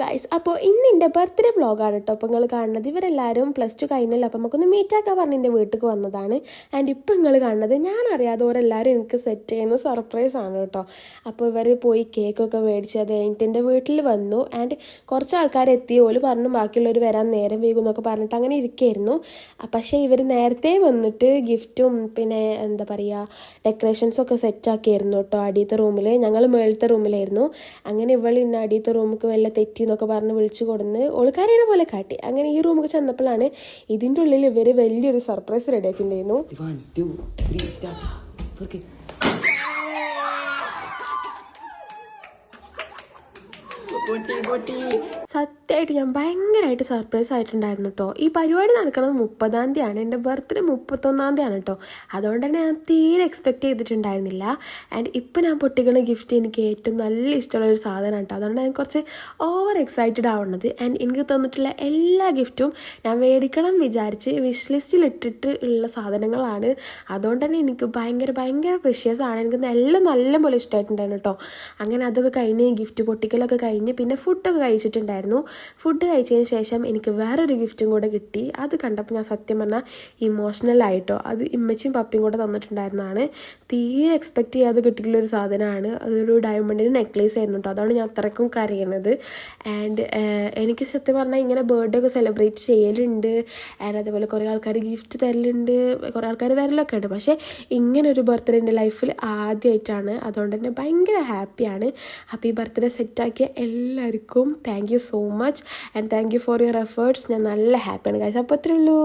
Guys, അപ്പോൾ ഇന്ന് എൻ്റെ ബർത്ത്ഡേ വ്ളോഗാണ് കേട്ടോ. അപ്പോൾ നിങ്ങൾ കാണുന്നത് ഇവരെല്ലാവരും +2 കഴിഞ്ഞല്ലോ. അപ്പോൾ നമുക്കൊന്ന് മീറ്റാക്കാൻ പറഞ്ഞ് എൻ്റെ വീട്ടിലേക്ക് വന്നതാണ്. ആൻഡ് ഇപ്പോൾ നിങ്ങൾ കാണുന്നത് ഞാൻ അറിയാതെ ഓരെല്ലാവരും എനിക്ക് സെറ്റ് ചെയ്യുന്ന സർപ്രൈസ് ആണ് കേട്ടോ. അപ്പോൾ ഇവർ പോയി കേക്കൊക്കെ മേടിച്ച് അത് കഴിഞ്ഞിട്ട് എൻ്റെ വീട്ടിൽ വന്നു. ആൻഡ് കുറച്ച് ആൾക്കാർ എത്തി. ഓല് പറഞ്ഞു ബാക്കിയുള്ളവർ വരാൻ നേരം വൈകും എന്നൊക്കെ പറഞ്ഞിട്ട് അങ്ങനെ ഇരിക്കുകയായിരുന്നു. പക്ഷേ ഇവർ നേരത്തെ വന്നിട്ട് ഗിഫ്റ്റും പിന്നെ എന്താ പറയുക ഡെക്കറേഷൻസൊക്കെ സെറ്റാക്കിയായിരുന്നു കേട്ടോ. അടിയത്തെ റൂമിൽ, ഞങ്ങൾ മേളത്തെ റൂമിലായിരുന്നു. അങ്ങനെ ഇവൾ ഇന്ന് അടിയത്തെ റൂമിലേക്ക് വല്ല തെറ്റി എന്നൊക്കെ പറഞ്ഞ് വിളിച്ചു കൊടുന്ന് ഓൾക്കാരിയുടെ പോലെ കാട്ടി. അങ്ങനെ ഈ റൂമിൽ ചെന്നപ്പോഴാണ് ഇതിൻ്റെ ഉള്ളിൽ ഇവർ വലിയൊരു സർപ്രൈസ് റെഡിയാക്കിയിട്ടുണ്ടായിരുന്നു. സത്യമായിട്ട് ഞാൻ ഭയങ്കരമായിട്ട് സർപ്രൈസ് ആയിട്ടുണ്ടായിരുന്നു കേട്ടോ. ഈ പരിപാടി നടക്കുന്നത് 30-ാം തീയതിയാണ്. എൻ്റെ ബർത്ത്ഡേ 31-ാം തീയതിയാണ് കേട്ടോ. അതുകൊണ്ട് തന്നെ ഞാൻ തീരെ എക്സ്പെക്റ്റ് ചെയ്തിട്ടുണ്ടായിരുന്നില്ല. ആൻഡ് ഇപ്പം ഞാൻ പൊട്ടിക്കുന്ന ഗിഫ്റ്റ് എനിക്ക് ഏറ്റവും നല്ല ഇഷ്ടമുള്ളൊരു സാധനമാണ് കേട്ടോ. അതുകൊണ്ട് ഞാൻ കുറച്ച് ഓവർ എക്സൈറ്റഡ് ആവുന്നത്. ആൻഡ് എനിക്ക് തന്നിട്ടുള്ള എല്ലാ ഗിഫ്റ്റും ഞാൻ മേടിക്കണം വിചാരിച്ച് വിഷ് ലിസ്റ്റിൽ ഇട്ടിട്ട് ഉള്ള സാധനങ്ങളാണ്. അതുകൊണ്ട് തന്നെ എനിക്ക് ഭയങ്കര പ്രഷ്യസ് ആണ്. എനിക്ക് എല്ലാം നല്ലപോലെ ഇഷ്ടമായിട്ടുണ്ടായിരുന്നു കേട്ടോ. അങ്ങനെ അതൊക്കെ കഴിഞ്ഞ് ഗിഫ്റ്റ് പൊട്ടിക്കലൊക്കെ കഴിഞ്ഞ് പിന്നെ ഫുഡൊക്കെ കഴിച്ചിട്ടുണ്ടായിരുന്നു. ഫുഡ് കഴിച്ചതിന് ശേഷം എനിക്ക് വേറൊരു ഗിഫ്റ്റും കൂടെ കിട്ടി. അത് കണ്ടപ്പോൾ ഞാൻ സത്യം പറഞ്ഞാൽ ഇമോഷണലായിട്ടോ. അത് ഇമ്മച്ചിയും പപ്പിയും കൂടെ തന്നിട്ടുണ്ടായിരുന്നതാണ്. തീരെ എക്സ്പെക്റ്റ് ചെയ്യാതെ കിട്ടിയിട്ടുള്ളൊരു സാധനമാണ്. അതൊരു ഡയമണ്ടിൻ്റെ നെക്ലേസ് ആയിരുന്നു കേട്ടോ. അതാണ് ഞാൻ അത്രയ്ക്കും കരയണത്. ആൻഡ് എനിക്ക് സത്യം പറഞ്ഞാൽ ഇങ്ങനെ ബർത്ത്ഡേ ഒക്കെ സെലിബ്രേറ്റ് ചെയ്യലുണ്ട്. ആൻഡ് അതേപോലെ കുറേ ആൾക്കാർ ഗിഫ്റ്റ് തരലുണ്ട്, കുറേ ആൾക്കാർ വരലൊക്കെ ഉണ്ട്. പക്ഷേ ഇങ്ങനൊരു ബർത്ത്ഡേ എൻ്റെ ലൈഫിൽ ആദ്യമായിട്ടാണ്. അതുകൊണ്ട് തന്നെ ഭയങ്കര ഹാപ്പിയാണ്. അപ്പോൾ ഈ ബർത്ത്ഡേ സെറ്റാക്കിയ എല്ലാവർക്കും thank you so much and thank you for your efforts. ഞാൻ നല്ല ഹാപ്പിയാണ് ഗൈസ്. അപ്പോൾ അത്രേ ഉള്ളൂ.